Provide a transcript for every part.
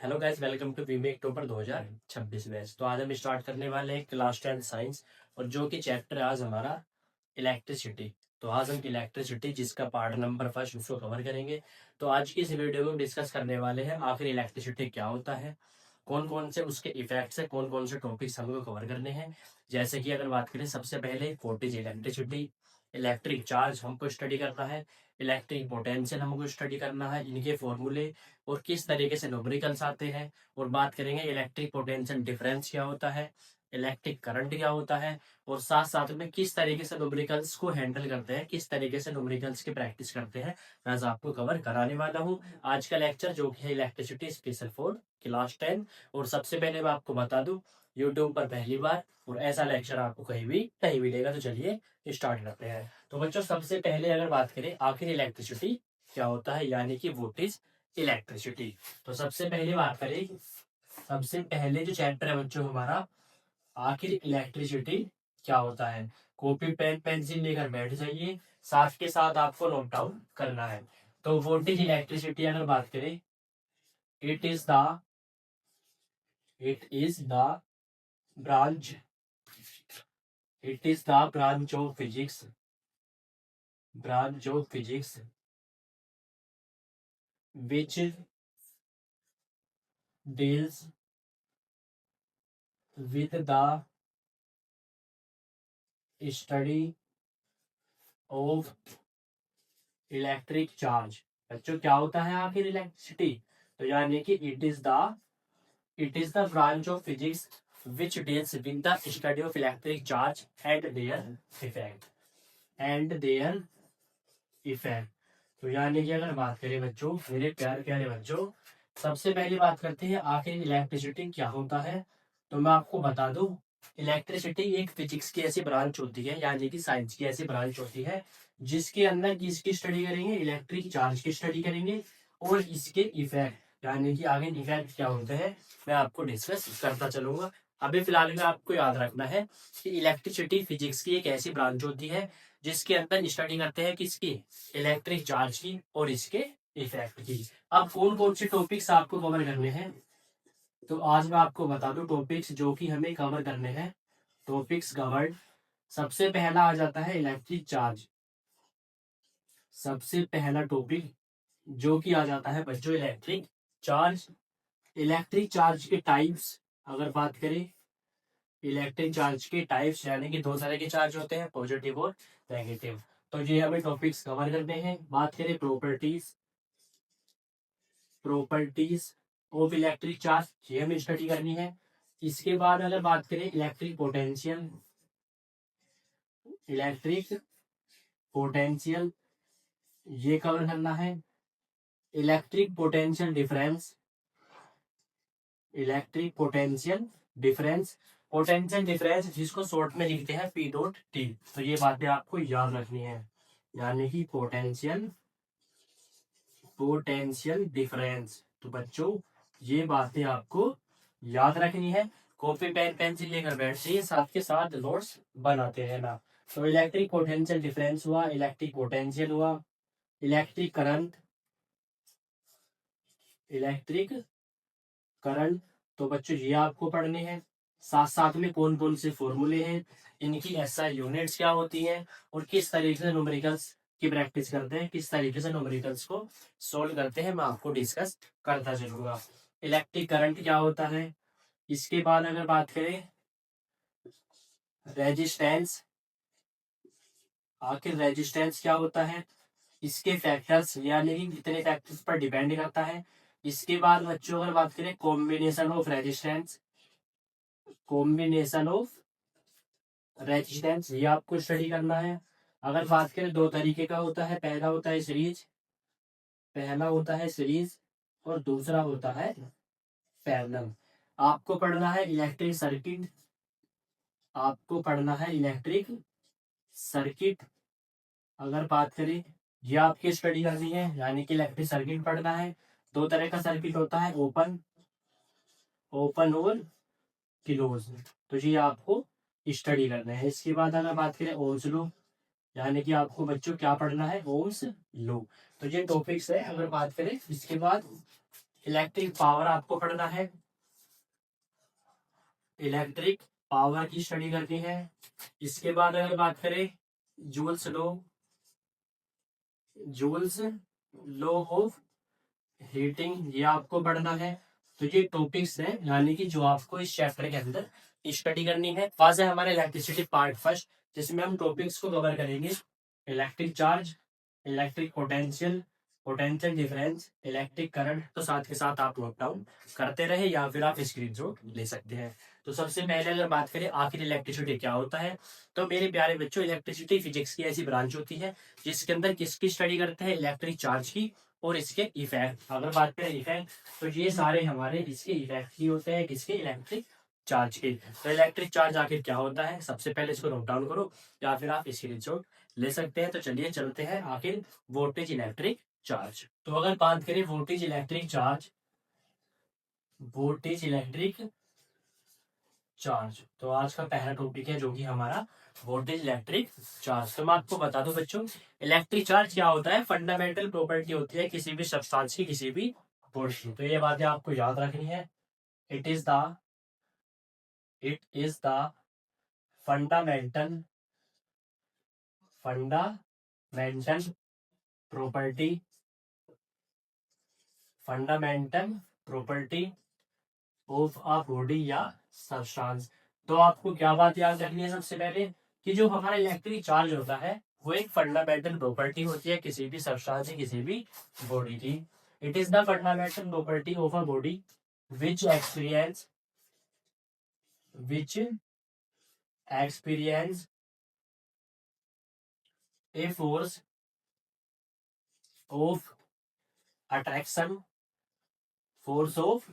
Hello guys, welcome to वीमे अक्टूबर 2026 batch. तो आज हम स्टार्ट करने वाले हैं क्लास 10 साइंस, और जो कि चैप्टर है आज हमारा इलेक्ट्रिसिटी। तो आज हम इलेक्ट्रिसिटी जिसका पार्ट नंबर फर्स्ट उसको कवर करेंगे। तो आज की इस वीडियो में हम डिस्कस करने वाले हैं आखिर इलेक्ट्रिसिटी क्या होता है, कौन कौन से उसके इफेक्ट्स है, कौन कौन से टॉपिक्स हमको कवर करने हैं। जैसे कि अगर बात करें, सबसे पहले वोल्टेज इलेक्ट्रिसिटी, इलेक्ट्रिक चार्ज हमको स्टडी करना है, इलेक्ट्रिक पोटेंशियल हमको स्टडी करना है, इनके फॉर्मूले और किस तरीके से न्यूमेरिकल्स आते हैं। और बात करेंगे इलेक्ट्रिक पोटेंशियल डिफरेंस क्या होता है, इलेक्ट्रिक करंट क्या होता है, और साथ साथ में किस तरीके से न्यूमेरिकल्स को हैंडल करते हैं, किस तरीके से न्यूमेरिकल्स की प्रैक्टिस करते हैं, मैं आज आपको कवर कराने वाला हूँ आज का लेक्चर, जो कि है इलेक्ट्रिसिटी स्पेशल फॉर क्लास 10। और सबसे पहले मैं आपको बता दूं, यूट्यूब पर पहली बार और ऐसा लेक्चर आपको कहीं भी नहीं मिलेगा। तो चलिए स्टार्ट करते हैं। तो बच्चों, सबसे पहले अगर बात करें आखिर इलेक्ट्रिसिटी क्या होता है, यानी कि व्हाट इज इलेक्ट्रिसिटी। तो सबसे पहले बात करें, सबसे पहले जो चैप्टर है बच्चों हमारा, आखिर इलेक्ट्रिसिटी क्या होता है। कॉपी पेन पेंसिल लेकर बैठ जाइए, साथ के साथ आपको नोट डाउन करना है। तो व्हाट इज इलेक्ट्रिसिटी अगर बात करें, it is the it is the branch it is the branch of physics which deals with the study of electric charge. बच्चों, क्या होता है आखिर इलेक्ट्रिसिटी? तो यानी कि it is the branch of physics which deals with the study of electric charge and their effect. तो यानी कि अगर बात करें बच्चों, मेरे प्यारे प्यारे बच्चों, सबसे पहले बात करते हैं आखिर इलेक्ट्रिसिटी क्या होता है। तो मैं आपको बता दूं, इलेक्ट्रिसिटी एक फिजिक्स की ऐसी ब्रांच होती है, यानी कि साइंस की ऐसी ब्रांच होती है, जिसके अंदर किसकी स्टडी करेंगे, इलेक्ट्रिक चार्ज की स्टडी करेंगे, और इसके इफेक्ट यानी कि आगे इफेक्ट क्या होते हैं मैं आपको डिस्कस करता चलूंगा। अभी फिलहाल में आपको याद रखना है कि इलेक्ट्रिसिटी फिजिक्स की एक ऐसी ब्रांच होती है जिसके अंदर स्टडी करते हैं किसकी, इलेक्ट्रिक चार्ज की और इसके इफेक्ट की। अब कौन कौन से टॉपिक्स आपको कवर करने हैं, तो आज मैं आपको बता दूं टॉपिक्स जो कि हमें कवर करने हैं। टॉपिक्स कवर्ड, सबसे पहला आ जाता है इलेक्ट्रिक चार्ज। सबसे पहला टॉपिक जो कि आ जाता है बच्चों इलेक्ट्रिक चार्ज। इलेक्ट्रिक चार्ज के टाइप्स अगर बात करें, इलेक्ट्रिक चार्ज के टाइप्स यानी कि दो तरह के चार्ज होते हैं, पॉजिटिव और नेगेटिव। तो ये हमें टॉपिक्स कवर करने हैं। बात करें प्रॉपर्टीज ऑफ इलेक्ट्रिक चार्ज, ये हमें स्टडी करनी है। इसके बाद अगर बात करें इलेक्ट्रिक पोटेंशियल ये कवर करना है। Electric potential difference potential difference जिसको शॉर्ट में लिखते हैं पी डॉट टी। तो ये बातें आपको याद रखनी है, यानी कि पोटेंशियल डिफरेंस। तो बच्चों, ये बातें आपको याद रखनी है। कॉपी पेन पेंसिल लेकर बैठ जाइए, साथ के साथ नोट्स बनाते रहना। तो इलेक्ट्रिक पोटेंशियल डिफरेंस हुआ, इलेक्ट्रिक पोटेंशियल हुआ, इलेक्ट्रिक करंट इलेक्ट्रिक करंट तो बच्चों ये आपको पढ़ने हैं। साथ साथ में कौन कौन से फॉर्मूले हैं, इनकी एसआई यूनिट्स क्या होती हैं, और किस तरीके से न्यूमेरिकल्स की प्रैक्टिस करते हैं, किस तरीके से न्यूमेरिकल्स को सोल्व करते हैं, मैं आपको डिस्कस करता चलूंगा। इलेक्ट्रिक करंट क्या होता है, इसके बाद अगर बात करें रेजिस्टेंस, आखिर रेजिस्टेंस क्या होता है, इसके फैक्टर्स यानी कि कितने फैक्टर्स पर डिपेंड करता है। इसके बाद बच्चों अगर बात करें कॉम्बिनेशन ऑफ रेजिस्टेंस ये आपको स्टडी करना है। अगर बात करें, दो तरीके का होता है, पहला होता है सीरीज और दूसरा होता है पैरेलल। आपको पढ़ना है इलेक्ट्रिक सर्किट अगर बात करें, ये आपकी स्टडी करनी है, यानी कि इलेक्ट्रिक सर्किट पढ़ना है। दो तरह का सर्किट होता है, ओपन ओपन और क्लोज। तो ये आपको स्टडी करना है। इसके बाद अगर बात करें ओम्स लॉ, यानी कि आपको बच्चों क्या पढ़ना है, ओम्स लॉ। तो ये टॉपिक्स है अगर बात करें। इसके बाद इलेक्ट्रिक पावर आपको पढ़ना है, इलेक्ट्रिक पावर की स्टडी करनी है। इसके बाद अगर बात करें joules law, joules law of heating, ये आपको पढ़ना है। तो ये टॉपिक्स हैं यानी कि जो आपको इस चैप्टर के अंदर स्टडी करनी है। फर्स्ट है हमारे इलेक्ट्रिसिटी पार्ट फर्स्ट, जिसमें हम टॉपिक्स को कवर करेंगे। Electric charge, electric potential, potential difference, electric current. तो साथ के साथ आप नोट डाउन करते रहे या फिर आप स्क्रीनशॉट ले सकते हैं। तो सबसे पहले अगर बात करें आखिर इलेक्ट्रिसिटी क्या होता है, तो मेरे प्यारे बच्चों इलेक्ट्रिसिटी फिजिक्स की ऐसी ब्रांच होती है जिसके अंदर किसकी स्टडी करते हैं, इलेक्ट्रिक चार्ज की और इसके इफेक्ट। अगर बात करें इफेक्ट, तो ये सारे हमारे इसके इफेक्ट ही होते हैं, किसके, इलेक्ट्रिक चार्ज के। तो इलेक्ट्रिक चार्ज आखिर क्या होता है, सबसे पहले इसको नोट डाउन करो या फिर आप स्क्रीनशॉट ले सकते हैं। तो चलिए चलते हैं आखिर वोल्टेज इलेक्ट्रिक चार्ज। तो अगर बात करें voltage electric charge, voltage electric charge, तो आज का पहला टॉपिक है जो कि हमारा वोल्टेज इलेक्ट्रिक चार्ज। तो मैं आपको बता दूं बच्चों, इलेक्ट्रिक चार्ज क्या होता है, फंडामेंटल प्रॉपर्टी होती है किसी भी सब्सटेंस की, किसी भी फोर्स की। तो ये बातें आपको याद रखनी है। It is the fundamental property, fundamental property of a body या सब्सटेंस। तो आपको क्या बात याद रखनी है, सबसे पहले कि जो हमारा इलेक्ट्रिक चार्ज होता है वो एक फंडामेंटल प्रॉपर्टी होती है किसी भी सब्सटेंस की, किसी भी बॉडी की। It is the fundamental property of a body which experience a force of attraction, force of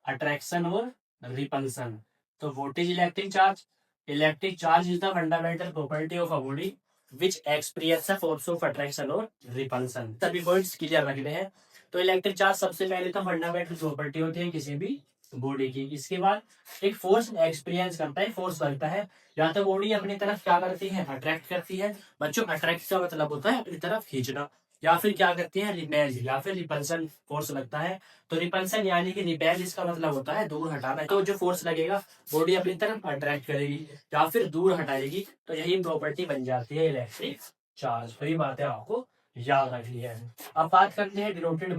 attraction और रिपल्सन। तो voltage electric charge, electric charge is the fundamental property of a body which experience force of attraction और repulsion. सभी points clear रखने हैं। तो electric charge सबसे पहले तो फंडामेंटल प्रॉपर्टी होती है किसी भी बॉडी की। इसके बाद एक फोर्स एक्सपीरियंस करता है, फोर्स लगता है, या तो बॉडी अपनी तरफ क्या करती है, अट्रैक्ट करती है। बच्चों अट्रैक्ट का मतलब होता है अपनी तरफ खींचना, या फिर क्या करती है, रिपेल या फिर रिपल्सन फोर्स लगता है। तो रिपल्सन यानी कि रिपेल, इसका मतलब होता है दूर हटाना। तो जो फोर्स लगेगा बॉडी अपनी तरफ अट्रैक्ट करेगी या फिर दूर हटाएगी, तो यही प्रॉपर्टी बन जाती है इलेक्ट्रिक चार्ज। तो ये बातें आपको याद रखनी है। अब बात करते हैं डिनोटेड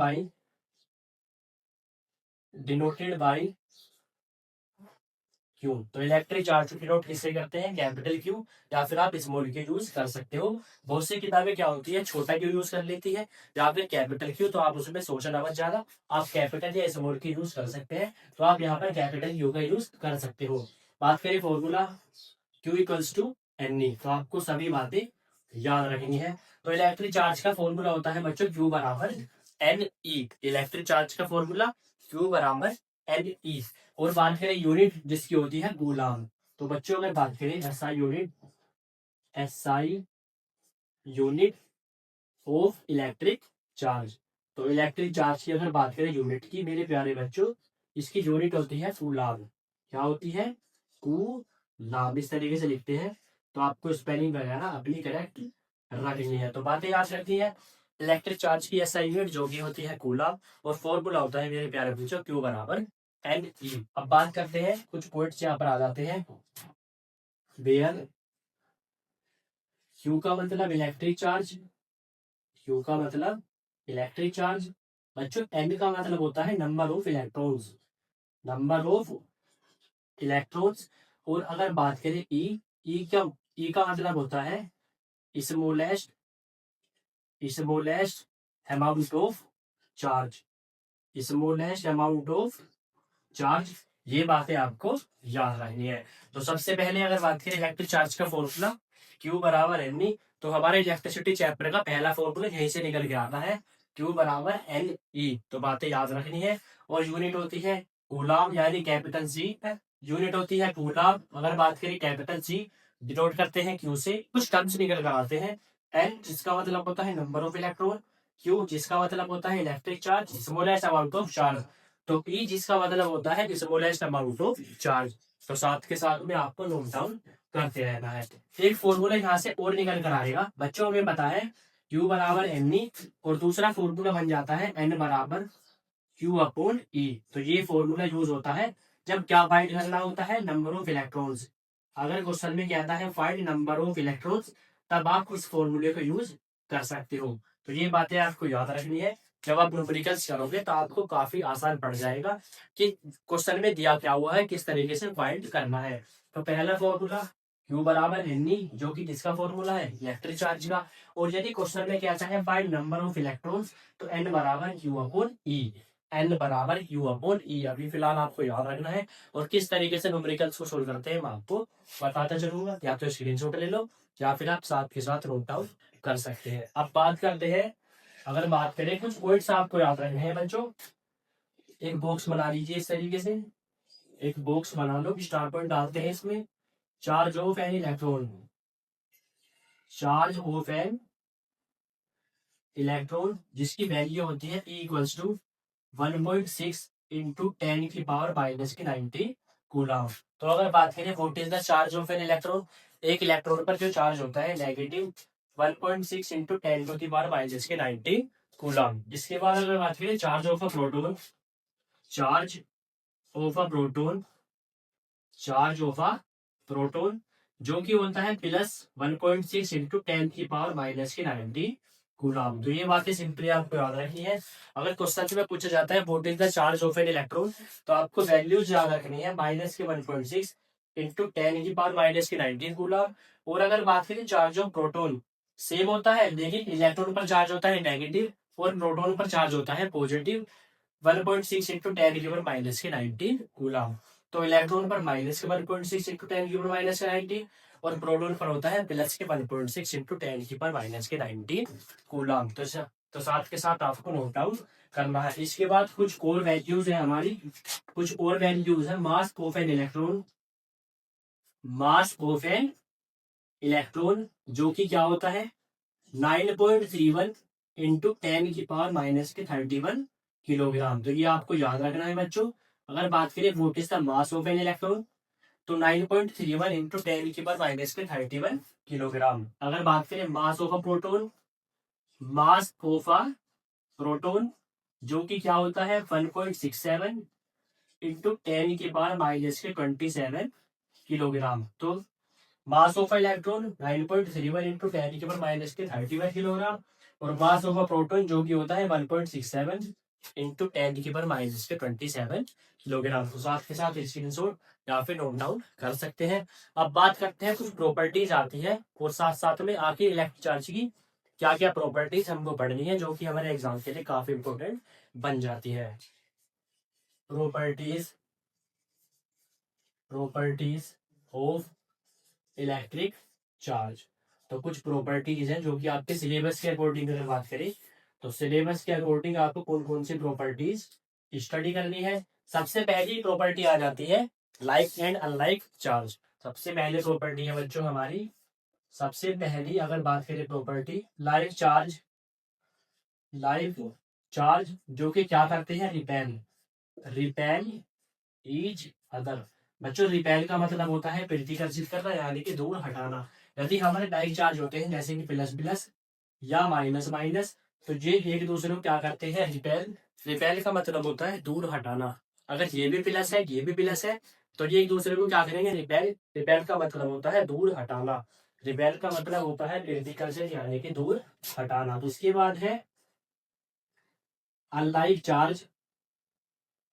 बाई क्यू। तो इलेक्ट्रिक चार्ज को डिनोट किससे करते हैं, कैपिटल क्यू या फिर आप स्मॉल क्यू यूज कर सकते हो। बहुत सी किताबें क्या होती है, छोटा क्यू यूज कर लेती है या फिर कैपिटल क्यू, तो आप उसमें सोचना मत ज्यादा, आप कैपिटल या स्मॉल क्यू यूज कर सकते हैं। तो आप यहाँ पर कैपिटल क्यू का यूज कर सकते हो। बात करें formula Q equals to N E, तो आपको सभी बातें याद रखनी है। तो इलेक्ट्रिक चार्ज का फॉर्मूला होता है बच्चों क्यू बराबर एन ई। इलेक्ट्रिक चार्ज का फॉर्मूला क्यू बराबर एन ई। और बात करें यूनिट जिसकी होती है कूलाम, तो बच्चों अगर बात करें SI unit of electric charge, तो इलेक्ट्रिक चार्ज की अगर बात करें यूनिट की मेरे प्यारे बच्चों, इसकी यूनिट होती है कूलाम। क्या होती है, कूलाम। इस तरीके से लिखते हैं। तो आपको स्पेलिंग वगैरह अपनी करेक्ट रखनी है। तो बातें याद रखनी है। इलेक्ट्रिक चार्ज की एसआई यूनिट जो कि होती है कूलाम, और फॉर्मूला होता है मेरे प्यारे बच्चों क्यू बराबर एन ई। अब बात करते हैं, कुछ पॉइंट्स यहाँ पर आ जाते हैं। वेयर क्यू का मतलब इलेक्ट्रिक चार्ज, क्यू का मतलब इलेक्ट्रिक चार्ज। बच्चों एन का मतलब होता है number of electrons, number of electrons. और अगर बात करें ई का मतलब होता है smallest amount of charge, smallest amount of charge. ये बातें आपको याद रखनी है। तो सबसे पहले अगर बात करें इलेक्ट्रिक चार्ज का फॉर्मूला क्यू बराबर एन ई, तो हमारे इलेक्ट्रिसिटी चैप्टर का पहला फॉर्मूला यहीं से निकल के आता है, क्यू बराबर एन ई। तो बातें याद रखनी है। और यूनिट होती है कूलाम यानी कैपिटल जी, यूनिट होती है कूलाम। अगर बात करें कैपिटल जी डिनोट करते हैं क्यू से, कुछ टर्म्स निकल कर आते हैं। एन जिसका मतलब होता है नंबर ऑफ इलेक्ट्रॉन, क्यू जिसका मतलब होता है electric charge, smallest amount of charge, तो ई जिसका मतलब होता है स्मॉलेस्ट अमाउंट ऑफ चार्ज। तो साथ के साथ में आपको नोट डाउन करते रहना है। एक फॉर्मूला यहाँ से और निकल कर आएगा बच्चों, हमें पता है क्यू बराबर एन ई, और दूसरा फॉर्मूला बन जाता है एन बराबर Q अपॉन E। तो ये फॉर्मूला यूज होता है जब क्या फाइंड करना होता है, नंबर ऑफ इलेक्ट्रॉन्स। अगर क्वेश्चन में कहता है फाइंड नंबर ऑफ इलेक्ट्रॉन्स, तब आप उस फॉर्मूले को यूज कर सकते हो। तो ये बातें आपको याद रखनी है। जब आप न्यूमेरिकल्स करोगे तो आपको काफी आसान पड़ जाएगा कि क्वेश्चन में दिया क्या हुआ है, किस तरीके से फाइंड करना है। तो पहला फॉर्मूला Q बराबर NE, जो कि किसका फॉर्मूला है, इलेक्ट्रिक चार्ज का। और यदि क्वेश्चन में कहता है फाइंड नंबर ऑफ इलेक्ट्रॉन्स, तो N बराबर Q अपॉन E। N बराबर Q अपॉन E अभी फिलहाल आपको याद रखना है। और किस तरीके से न्यूमेरिकल्स को सोल्व करते हैं मैं आपको बताता चलूंगा। या तो स्क्रीनशॉट ले लो या फिर आप साथ के साथ नोट डाउन कर सकते हैं। अब बात करते हैं, अगर बात करें कुछ पॉइंट्स आपको याद रखने हैं बच्चों। एक बॉक्स बना लीजिए इस तरीके से, एक बॉक्स बना लो, स्टार पॉइंट डालते हैं इसमें। Charge of an electron, charge of an electron जिसकी वैल्यू होती है E इक्वल्स टू 1.6 इंटू 10 की पावर माइनस की 90 कूलम। तो अगर बात करें what is the charge of an electron, एक इलेक्ट्रॉन पर जो चार्ज होता है नेगेटिव 1.6 इंटू 10 टू की पावर माइनस की 90 कूलम। इसके बाद अगर बात करें charge of a proton, charge of a proton, charge of a proton जो कि होता है प्लस 1.6 इंटू 10 की पावर माइनस की 90 कूलम। तो ये बातें सिंपली आपको याद रखनी है। अगर क्वेश्चन में पूछा जाता है what is the charge of an electron, तो आपको वैल्यूज याद रखनी है, माइनस की 1.6 इंटू 10 की पावर माइनस की 90 कूलम। और अगर बात करें चार्ज ऑफ प्रोटॉन, सेम होता है लेकिन इलेक्ट्रॉन पर चार्ज होता है नेगेटिव और प्रोटॉन पर चार्ज होता है पॉजिटिव। 1.6 इंटू 10 की पावर माइनस की 90 कूलम। तो इलेक्ट्रॉन पर माइनस के 1.6 इंटू 10 की पावर माइनस के 90 और प्रोटॉन पर होता है प्लस के 1.6 इंटू 10 की पावर माइनस के 90 कूलम। तो साथ के साथ आपको नोट डाउन करना है। इसके बाद कुछ और वैल्यूज है हमारी, कुछ और वैल्यूज है। Mass of an electron, mass of an electron जो कि क्या होता है 9.31 इंटू 10 की पावर माइनस के 31 किलोग्राम। तो ये आपको याद रखना है बच्चों। अगर बात करें what is the mass of an electron, तो 9.31 इंटू 10 की पावर माइनस के 31 किलोग्राम। अगर बात करें mass of a proton, mass of a proton जो कि क्या होता है 1.67 इंटू 10 की पावर माइनस के 27 किलोग्राम। तो मास ऑफ इलेक्ट्रॉन 9.31 इंटू 10 की पावर माइनस के 31 किलोग्राम और मास ऑफ अ प्रोटॉन जो कि होता है 1.67 इंटू 10 की पावर माइनस के 27 किलोग्राम। तो साथ के साथ स्क्रीनशॉट या फिर नोट डाउन कर सकते हैं। अब बात करते हैं कुछ प्रॉपर्टीज आती है और साथ साथ में आखिर इलेक्ट्रिक चार्ज की क्या क्या प्रॉपर्टीज हमको पढ़नी है, जो कि हमारे एग्जाम के लिए काफी इंपॉर्टेंट बन जाती है। Properties, properties of electric charge. तो कुछ प्रॉपर्टीज हैं जो कि आपके सिलेबस के अकॉर्डिंग अगर बात करें तो सिलेबस के अकॉर्डिंग आपको कौन कौन सी प्रॉपर्टीज स्टडी करनी है। सबसे पहली प्रॉपर्टी आ जाती है लाइक एंड अनलाइक चार्ज। सबसे पहले प्रॉपर्टी है बच्चों हमारी, सबसे पहली अगर बात करें property like charge, like charge जो कि क्या करते हैं रिपेल, रिपेल ईच अदर। बच्चों रिपेल का मतलब होता है प्रतिकर्षित करना यानी कि दूर हटाना। यदि हमारे डाइक चार्ज होते हैं जैसे कि प्लस प्लस या माइनस माइनस, तो ये एक दूसरे को क्या करते हैं रिपेल। रिपेल का मतलब होता है दूर हटाना। अगर ये भी प्लस है ये भी प्लस है तो ये एक दूसरे को क्या करेंगे रिपेल। रिपेल का मतलब होता है दूर हटाना। रिपेल का मतलब होता है प्रतिकर्षित यानी कि दूर हटाना। तो इसके बाद है अनलाइक चार्ज,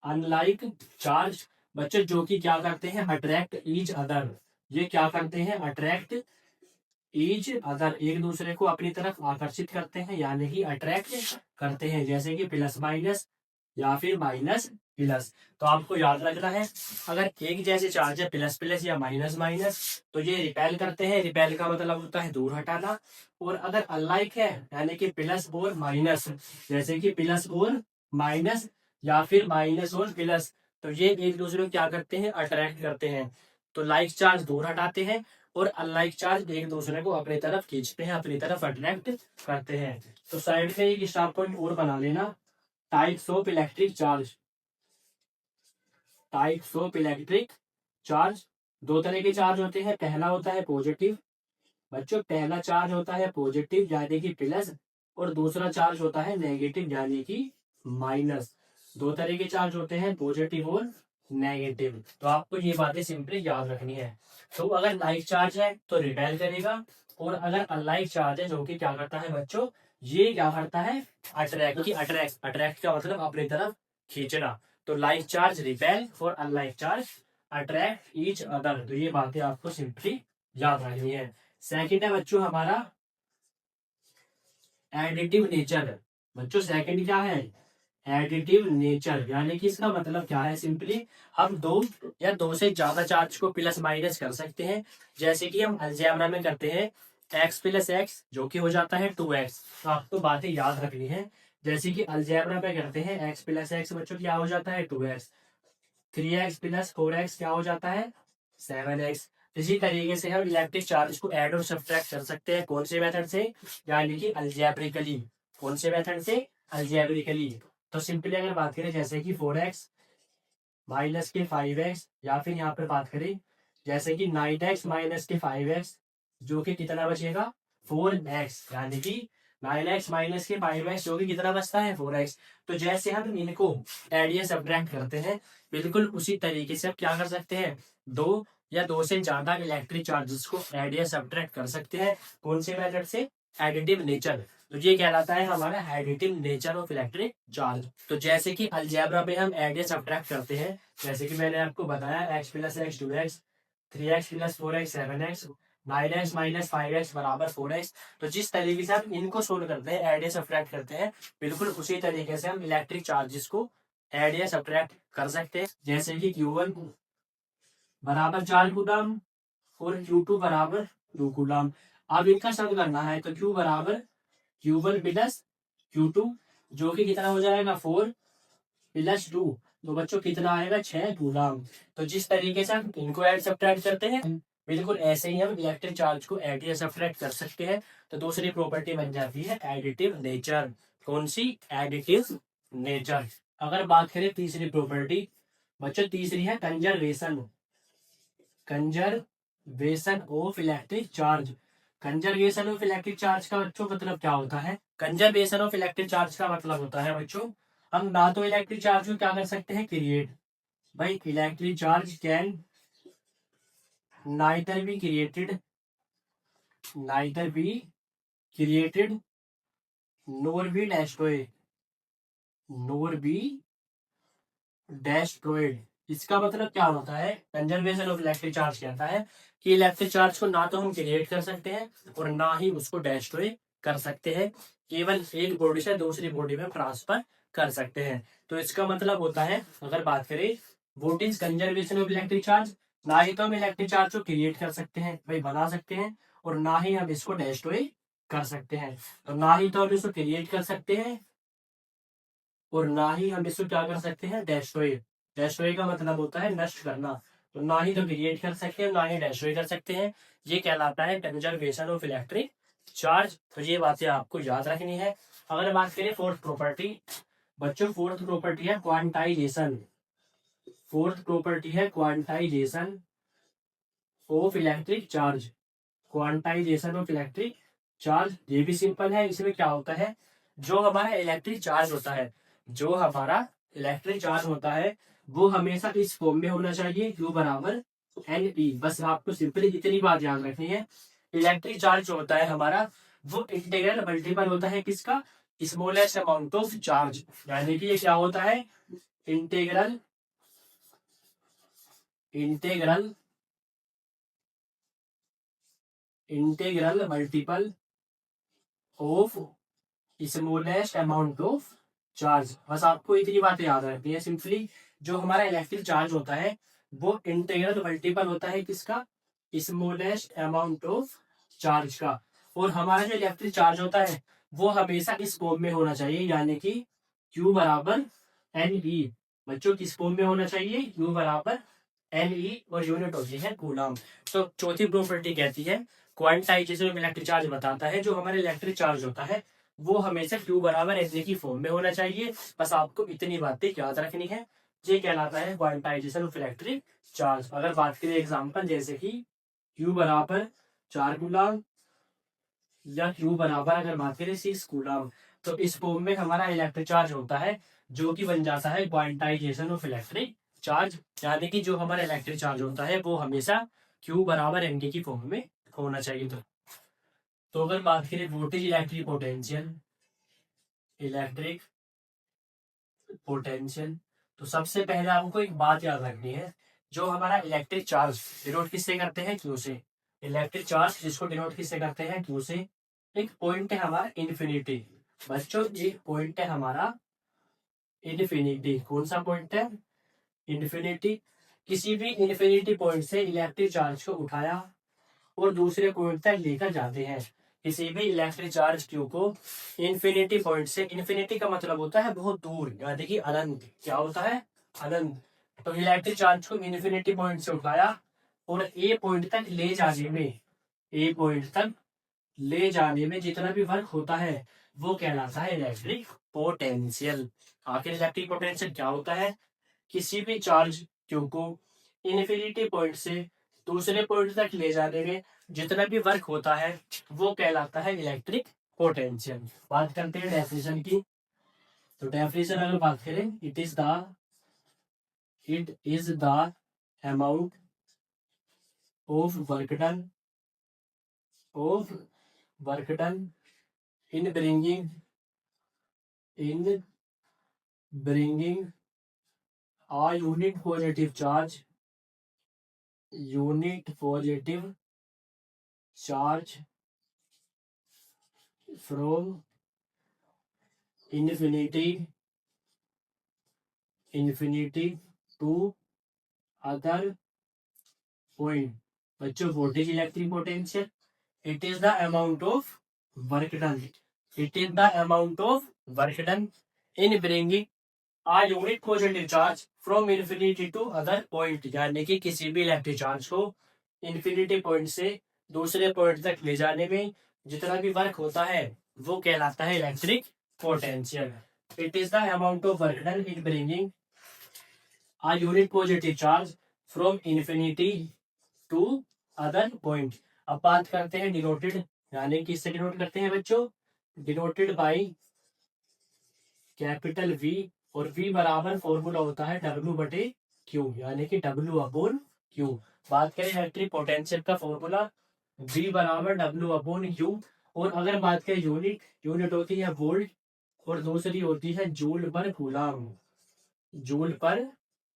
अनलाइक चार्ज बच्चे जो कि क्या करते हैं अट्रैक्ट ईच अदर। ये क्या करते हैं अट्रैक्ट ईच अदर, एक दूसरे को अपनी तरफ आकर्षित करते हैं यानी कि अट्रैक्ट करते हैं, जैसे कि प्लस माइनस या फिर माइनस प्लस। तो आपको याद रखना है अगर एक जैसे चार्ज है प्लस प्लस या माइनस माइनस तो ये रिपेल करते हैं। रिपेल का मतलब होता है दूर हटाना। और अगर अनलाइक है यानी कि प्लस और माइनस, जैसे कि प्लस और माइनस या फिर माइनस और प्लस, तो ये एक दूसरे को क्या करते हैं अट्रैक्ट करते हैं। तो लाइक चार्ज दूर हटाते हैं और अनलाइक चार्ज एक दूसरे को अपनी तरफ खींचते हैं, अपनी तरफ अट्रैक्ट करते हैं। तो साइड में एक स्टार पॉइंट और बना लेना, types of electric charge, types of electric charge. दो तरह के चार्ज होते हैं, पहला होता है पॉजिटिव। बच्चों पहला चार्ज होता है पॉजिटिव यानी कि प्लस और दूसरा चार्ज होता है नेगेटिव यानी कि माइनस। दो तरह के चार्ज होते हैं, पॉजिटिव और नेगेटिव। तो आपको ये बातें सिंपली याद रखनी है। तो अगर लाइक चार्ज है तो रिपेल करेगा, और अगर अनलाइक चार्ज है जो कि क्या करता है बच्चों, ये क्या करता है, अट्रैक्ट की अट्रैक्ट अट्रैक्ट का मतलब अपनी तरफ खींचना। तो लाइक चार्ज रिपेल और unlike charge attract each other. तो ये बातें आपको सिंपली याद रखनी है। सेकंड है बच्चों हमारा एडिटिव नेचर। बच्चों सेकंड क्या है, एडिटिव नेचर, यानी कि इसका मतलब क्या है, सिंपली हम दो या दो से ज्यादा चार्ज को प्लस माइनस कर सकते हैं। जैसे कि हम अलजेब्रा में करते हैं x प्लस एक्स जो कि हो जाता है 2x। तो आपको बातें याद रखनी है। जैसे कि अलजेब्रा में करते हैं x प्लस एक्स बच्चों क्या हो जाता है 2x, 3x प्लस 4x क्या हो जाता है 7x। इसी तरीके से हम इलेक्ट्रिक चार्ज को ऐड और सब्ट्रैक्ट कर सकते हैं, कौन से मेथड से, यानी कि अलजेब्रिकली। कौन से मेथड से, अलजेब्रिकली। तो सिंपली अगर बात करें जैसे कि 4x माइनस के 5x, या फिर यहाँ पर बात करें जैसे कि 9x माइनस के 5x, जो कि कितना बचेगा 4x, यानी कि 9x माइनस के 5x जो कि कितना बचता है 4x। तो जैसे हम इनको एड या सब्ट्रैक्ट करते हैं, बिल्कुल उसी तरीके से आप क्या कर सकते हैं, दो या दो से ज्यादा इलेक्ट्रिक चार्जेस को एड या सब्ट्रैक्ट कर सकते हैं। कौन से मेथड से, एडिटिव नेचर। तो ये कहलाता है हमारा additive nature of electric charge. तो जैसे कि अलजेब्रा में हम एड या सब्ट्रैक्ट करते हैं, जैसे कि मैंने आपको बताया x plus x 2x, 3x plus 4x 7x, 9x minus 5x बराबर 4x। तो जिस तरीके से हम इनको सोल्व करते हैं, एड या सब्ट्रैक्ट करते हैं, बिल्कुल उसी तरीके से हम इलेक्ट्रिक चार्जेस को एड या सब्ट्रैक्ट कर सकते हैं। जैसे कि Q1 बराबर 4 कूलम और Q2 बराबर 2 कूलम। अब इनका सम करना है, तो Q बराबर Q1 प्लस Q2 जो कि कितना हो जाएगा 4 प्लस 2। तो बच्चों कितना आएगा 6 कूलम। तो जिस तरीके से हम इनको ऐड सब्ट्रैक्ट करते हैं, बिल्कुल ऐसे ही हम इलेक्ट्रिक चार्ज को ऐड या सब्ट्रैक्ट कर सकते हैं। तो दूसरी प्रॉपर्टी बन जाती है एडिटिव नेचर। कौन सी, एडिटिव नेचर। अगर बात करें तीसरी प्रॉपर्टी बच्चों, तीसरी है conservation. Conservation of electric charge. Conservation of electric charge का बच्चों मतलब क्या होता है, कंजर्वेशन ऑफ इलेक्ट्रिक चार्ज का मतलब होता है बच्चों, हम ना तो इलेक्ट्रिक चार्ज को क्या कर सकते हैं क्रिएट, भाई electric charge can neither be created, neither be created nor be destroyed, nor be destroyed. इसका मतलब क्या होता है, कंजर्वेशन ऑफ इलेक्ट्रिक चार्ज कहता है कि इलेक्ट्रिक चार्ज को ना तो हम क्रिएट कर सकते हैं और ना ही उसको डेस्ट्रॉय कर सकते हैं, केवल एक बॉडी से दूसरी बॉडी में ट्रांसफर कर सकते हैं। तो इसका मतलब होता है, अगर बात करें what is conservation of electric charge, ना ही तो हम इलेक्ट्रिक चार्ज को क्रिएट कर सकते हैं, भाई बना सकते हैं, और ना ही हम इसको डेस्ट्रॉय कर सकते हैं। तो ना ही तो हम इसको क्रिएट कर सकते हैं और ना ही हम इसको क्या कर सकते हैं डेस्ट्रॉय। डेस्ट्रॉय का मतलब होता है नष्ट करना। तो ना ही तो क्रिएट कर सकते हैं ना ही डेस्ट्रॉय कर सकते हैं। ये कहलाता है कंजर्वेशन ऑफ इलेक्ट्रिक चार्ज। तो ये बातें आपको याद रखनी है। अगर बात करें फोर्थ प्रॉपर्टी बच्चों, फोर्थ प्रॉपर्टी है क्वांटाइजेशन। फोर्थ प्रॉपर्टी है quantization of electric charge. Quantization of electric charge ये भी सिंपल है। इसमें क्या होता है, जो हमारा इलेक्ट्रिक चार्ज होता है, जो हमारा इलेक्ट्रिक चार्ज होता है वो हमेशा इस फॉर्म में होना चाहिए, Q बराबर एन ई। बस आपको सिंपली इतनी बात याद रखनी है, इलेक्ट्रिक चार्ज जो होता है हमारा वो इंटीग्रल मल्टीपल होता है किसका, स्मॉलेस्ट अमाउंट ऑफ चार्ज। यानी कि ये क्या होता है, integral integral integral multiple of smallest amount of charge. बस आपको इतनी बातें याद रखनी है सिंपली, जो हमारा इलेक्ट्रिक चार्ज होता है वो इंटीग्रल मल्टीपल होता है किसका, स्मॉलेस्ट अमाउंट ऑफ चार्ज का। और हमारा जो इलेक्ट्रिक चार्ज होता है वो हमेशा इस फॉर्म में होना चाहिए, यानी कि Q बराबर एन ई। बच्चों किस फॉर्म में होना चाहिए, Q बराबर एन ई, और यूनिट होती है कूलम। तो चौथी प्रॉपर्टी कहती है क्वांटाइजेशन ऑफ इलेक्ट्रिक चार्ज बताता है, जो हमारा इलेक्ट्रिक चार्ज होता है वो हमेशा Q बराबर एन की फॉर्म में होना चाहिए। बस आपको इतनी बातें याद रखनी है। ये कहलाता है क्वांटाइजेशन ऑफ इलेक्ट्रिक चार्ज। अगर बात करें एग्जांपल जैसे कि Q बराबर 4 कूलम या Q बराबर अगर बात करें 6 कूलम, तो इस फॉर्म में हमारा इलेक्ट्रिक चार्ज होता है जो कि बन जाता है क्वांटाइजेशन ऑफ इलेक्ट्रिक चार्ज, यानी कि जो हमारा इलेक्ट्रिक चार्ज होता है वो हमेशा Q बराबर mg की फॉर्म में होना चाहिए। तो अगर बात करें वोल्टेज इलेक्ट्रिक पोटेंशियल, तो सबसे पहले आपको एक बात याद रखनी है, जो हमारा इलेक्ट्रिक चार्ज डिनोट किससे करते हैं, क्यू से। इलेक्ट्रिक चार्ज जिसको डिनोट किससे करते हैं, क्यू से। एक पॉइंट है हमारा इन्फिनिटी, बच्चों एक पॉइंट है हमारा इन्फिनिटी। कौन सा पॉइंट है, इन्फिनिटी। किसी भी इन्फिनिटी पॉइंट से इलेक्ट्रिक चार्ज को उठाया और दूसरे पॉइंट तक लेकर जाते हैं। किसी भी इलेक्ट्रिक चार्ज क्यू को इन्फिनिटी पॉइंट से, इन्फिनिटी का मतलब होता है बहुत दूर, यानी कि अनंत। क्या होता है, अनंत। तो इलेक्ट्रिक चार्ज को इन्फिनिटी पॉइंट से उठाया और ए पॉइंट तक ले जाने में, ए पॉइंट तक ले जाने में जितना भी वर्क होता है वो कहलाता है इलेक्ट्रिक पोटेंशियल। आखिर इलेक्ट्रिक पोटेंशियल क्या होता है, किसी भी चार्ज क्यू को इन्फिनिटी पॉइंट से दूसरे पॉइंट तक ले जाने में जितना भी वर्क होता है वो कहलाता है इलेक्ट्रिक पोटेंशियल। बात करते हैं डेफिनेशन की। तो डेफिनेशन अगर बात करें, it is the amount of work done in bringing a unit positive charge from infinity to other point। बच्चों voltage electric potential, it is the amount of work done, it is the amount of work done in bringing a unit positive charge from infinity to other point, यानी कि किसी भी electric charge को infinity point से दूसरे point तक ले जाने में जितना भी वर्क होता है वो कहलाता है electric potential. It is the amount of work done in bringing a unit positive charge from infinity to other point. अब बात करते हैं डिनोटेड, यानी कि इससे डिनोट करते हैं बच्चों, डिनोटेड बाई कैपिटल वी, और V बराबर फॉर्मूला होता है W बटे Q, यानी कि W अपॉन Q। बात करें इलेक्ट्रिक पोटेंशियल का फॉर्मूला, V बराबर W अपॉन Q। और अगर बात करें यूनिट होती है वोल्ट और दूसरी होती है जूल पर कूलाम, जूल पर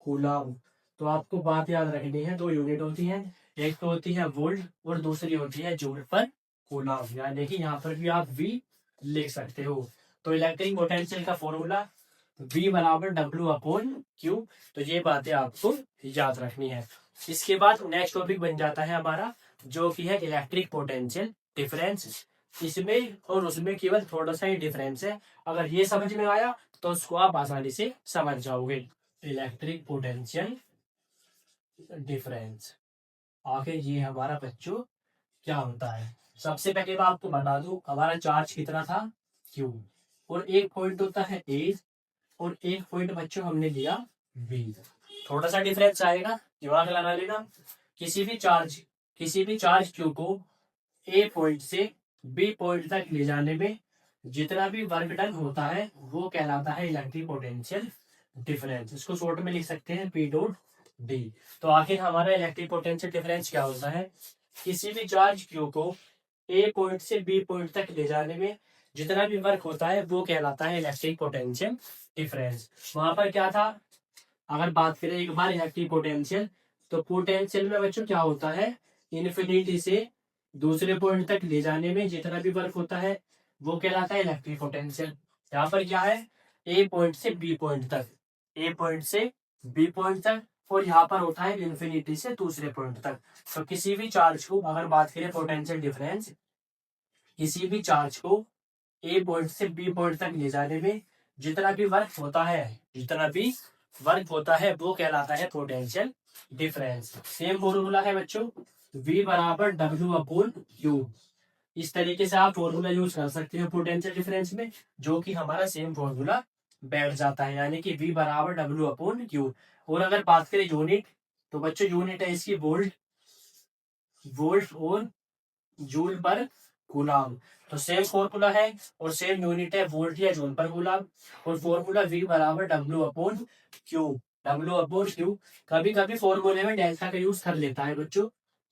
कूलाम। तो आपको बात याद रखनी है, दो यूनिट होती है, एक तो होती है वोल्ट और दूसरी होती है जूल पर कूलाम, यानी कि यहाँ पर भी आप V लिख सकते हो। तो इलेक्ट्रिक पोटेंशियल का फॉर्मूला V बराबर W अपॉन Q। तो ये बातें आपको याद रखनी है। इसके बाद नेक्स्ट टॉपिक बन जाता है हमारा, जो कि है इलेक्ट्रिक पोटेंशियल डिफरेंस। इसमें और उसमें केवल थोड़ा सा ही डिफरेंस है, अगर ये समझ में आया तो उसको आप आसानी से समझ जाओगे। इलेक्ट्रिक पोटेंशियल डिफरेंस आखिर ये हमारा बच्चों क्या होता है। सबसे पहले मैं आपको बता दूं, हमारा चार्ज कितना था, Q, और एक पॉइंट होता है A और एक पॉइंट बच्चों हमने लिया B। थोड़ा सा डिफरेंस आएगा, दिमाग लगा लेना। किसी भी चार्ज Q को A पॉइंट से B पॉइंट तक ले जाने में जितना भी वर्क डन होता है वो कहलाता है इलेक्ट्रिक पोटेंशियल डिफरेंस। इसको शॉर्ट में लिख सकते हैं P डॉट D। तो आखिर हमारा इलेक्ट्रिक पोटेंशियल डिफरेंस क्या होता है, किसी भी चार्ज Q को A पॉइंट से B पॉइंट तक ले जाने में जितना भी वर्क होता है वो कहलाता है इलेक्ट्रिक पोटेंशियल डिफरेंस। वहां पर क्या था, अगर बात करें एक बार इलेक्ट्रिक पोटेंशियल, तो पोटेंशियल में बच्चों क्या होता है, इन्फिनिटी से दूसरे पॉइंट तक ले जाने में जितना भी वर्क होता है वो कहलाता है इलेक्ट्रिक पोटेंशियल। यहाँ पर क्या है, ए पॉइंट से बी पॉइंट तक, ए पॉइंट से बी पॉइंट तक, और यहाँ पर होता है इन्फिनिटी से दूसरे पॉइंट तक। तो किसी भी चार्ज को अगर बात करें पोटेंशियल डिफरेंस, किसी भी चार्ज को ए पॉइंट से बी पॉइंट तक ले जाने में जितना भी वर्क होता है वो कहलाता है पोटेंशियल डिफरेंस। सेम फॉर्मूला है बच्चों, V बराबर W अपॉन Q। इस तरीके से आप फॉर्मूला यूज कर सकते हो पोटेंशियल डिफरेंस में, जो कि हमारा सेम फॉर्मूला बैठ जाता है, यानी कि V बराबर W अपॉन Q। और अगर बात करें यूनिट, तो बच्चों यूनिट है इसकी वोल्ट और जूल पर कूलाम। तो सेम फॉर्मूला है और सेम यूनिट है वोल्ट या जूल पर कूलाम। और फॉर्मूला V बराबर W upon Q. W upon Q. कभी कभी फॉर्मूले में डेल्टा का यूज कर लेता है बच्चों,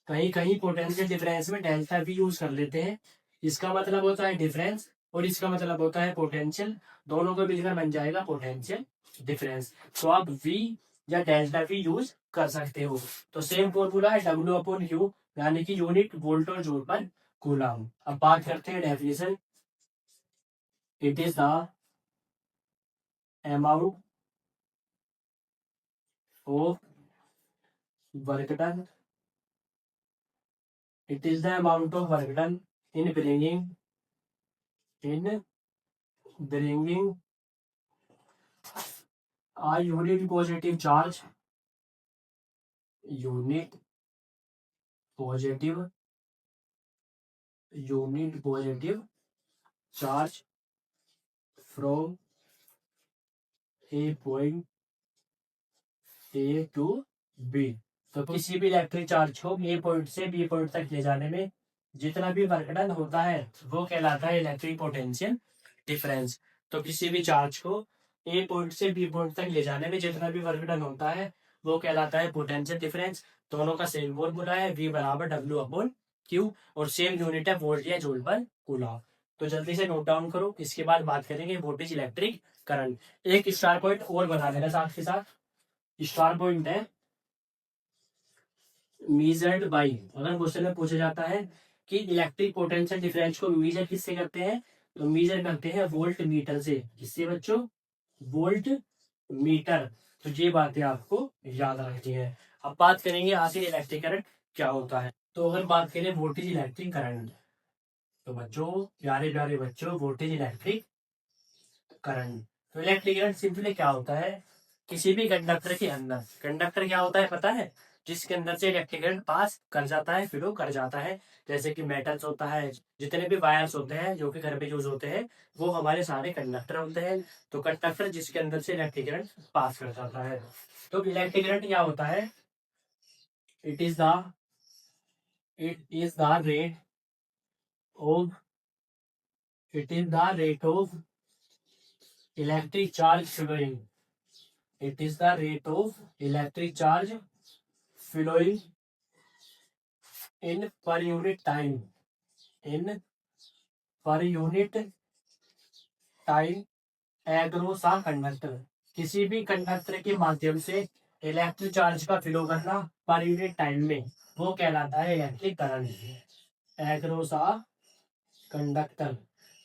कहीं कहीं पोटेंशियल डिफरेंस में डेल्टा भी यूज कर लेते हैं। इसका मतलब होता है डिफरेंस और इसका मतलब होता है पोटेंशियल, दोनों को मिलकर बन जाएगा पोटेंशियल डिफरेंस। तो आप V या डेल्टा भी यूज कर सकते हो। तो सेम फॉर्मूला है W अपॉन क्यू, यानी कि यूनिट वोल्ट और जूल पर कूलाम। अब बात करते हैं definition. It is the amount of work done, it is the amount of work done in bringing a unit positive charge, unit positive charge from a point A to B। तो किसी भी electric charge को ए point से B point तक ले जाने में जितना भी वर्क डन होता है वो कहलाता है इलेक्ट्रिक पोटेंशियल डिफरेंस। तो किसी भी चार्ज को ए पॉइंट से बी पॉइंट तक ले जाने में जितना भी वर्क डन होता है वो कहलाता है पोटेंशियल डिफरेंस। दोनों का सेम फॉर्मूला है V बराबर W अपॉन क्यू और सेम यूनिट है वोल्ट या जूल पर कूलाम। तो जल्दी से नोट डाउन करो, इसके बाद बात करेंगे वोल्टेज इलेक्ट्रिक करंट। एक स्टार पॉइंट और बना देना साथ के साथ। स्टार पॉइंट है मीजर्ड बाई, अगर क्वेश्चन में पूछा जाता है कि इलेक्ट्रिक पोटेंशियल डिफरेंस को मीजर किससे करते हैं, तो मीजर करते हैं वोल्ट मीटर से। किससे बच्चों? Volt meter. तो ये बातें आपको याद रखनी है। अब बात करेंगे आखिर इलेक्ट्रिक करंट क्या होता है। तो अगर बात करें वोल्टेज इलेक्ट्रिक करंट, तो बच्चों प्यारे प्यारे बच्चों वोल्टेज इलेक्ट्रिक करंट, तो इलेक्ट्रिक करंट सिंपली क्या होता है, किसी भी कंडक्टर के अंदर, कंडक्टर क्या होता है पता है, जिसके अंदर से इलेक्ट्रिक करंट पास कर जाता है, फ्लो कर जाता है। जैसे कि मेटल्स होता है, जितने भी वायर्स होते हैं जो कि घर पे यूज होते हैं वो हमारे सारे कंडक्टर होते हैं। तो कंडक्टर जिसके अंदर से इलेक्ट्रिक करंट पास कर जाता है। तो इलेक्ट्रिक करंट क्या होता है, it is the rate of electric charge flowing, it is the rate of electric charge flowing in per unit time across a conductor। किसी भी कंडक्टर के माध्यम से इलेक्ट्रिक चार्ज का फ्लो करना पर यूनिट टाइम में वो कहलाता है electric current across a conductor.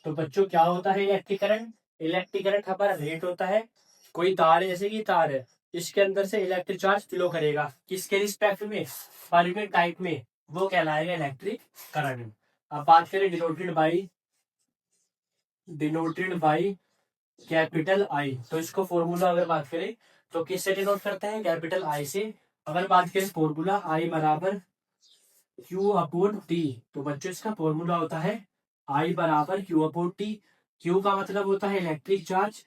तो बच्चों क्या होता है इलेक्ट्रिक करंट? इलेक्ट्रिक करंट हमारा रेट होता है, कोई तार है जैसे कि तार है, इसके अंदर से इलेक्ट्रिक चार्ज फ्लो करेगा किसके रिस्पेक्ट में, पर यूनिट टाइम में, वो कहलाएगा इलेक्ट्रिक करंट। अब बात करें डिनोटेड बाई कैपिटल आई। तो इसको फॉर्मूला अगर बात करें तो किससे डिनोट करते हैं, कैपिटल आई से। अगर बात करें फॉर्मूला आई बराबर क्यू अपॉन टी, तो बच्चों इसका फॉर्मूला होता है आई बराबर क्यू अपॉन टी। क्यू का मतलब होता है इलेक्ट्रिक चार्ज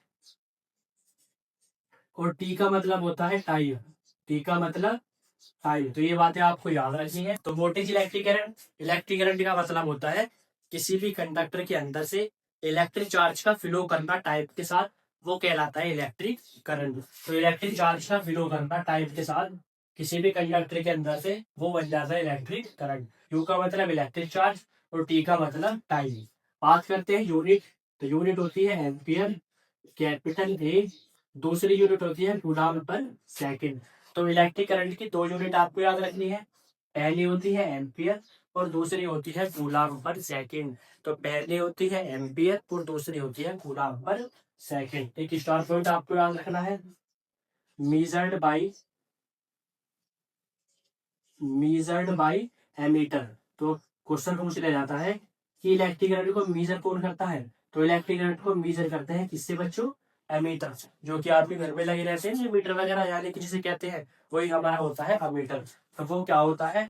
और टी का मतलब होता है टाइम, टी का मतलब टाइम। तो ये बातें आपको याद रखनी है। तो वोल्टेज इलेक्ट्रिक करंट का मतलब होता है किसी भी कंडक्टर के अंदर से इलेक्ट्रिक चार्ज का फ्लो करना टाइम के साथ, वो कहलाता है इलेक्ट्रिक करंट। तो इलेक्ट्रिक चार्ज का फ्लो करना टाइम के साथ किसी भी कंडक्टर के अंदर से वो बन जाता है इलेक्ट्रिक करंट। क्यू का मतलब इलेक्ट्रिक चार्ज और टी का मतलब टाइम। बात करते हैं यूनिट, तो यूनिट होती है एम्पियर कैपिटल ए, दूसरी यूनिट होती है कूलम्ब पर सेकंड। तो इलेक्ट्रिक करंट की दो यूनिट आपको याद रखनी है, पहली होती है एम्पियर और दूसरी होती है कूलम्ब पर सेकंड। तो पहली होती है एम्पियर और दूसरी होती है कूलम्ब पर सेकंड। एक स्टार पॉइंट आपको याद रखना है, मीजर्ड बाई एमीटर। तो क्वेश्चन पूछ लिया जाता है कि इलेक्ट्रिक करंट को मीजर कौन करता है, तो इलेक्ट्रिक करंट को मीजर करते हैं किससे बच्चों, एमीटर। जो कि आपके घर में लगे रहते हैं मीटर वगैरह, यानी कि जिसे कहते हैं वही हमारा होता है अमीटर। तो वो क्या होता है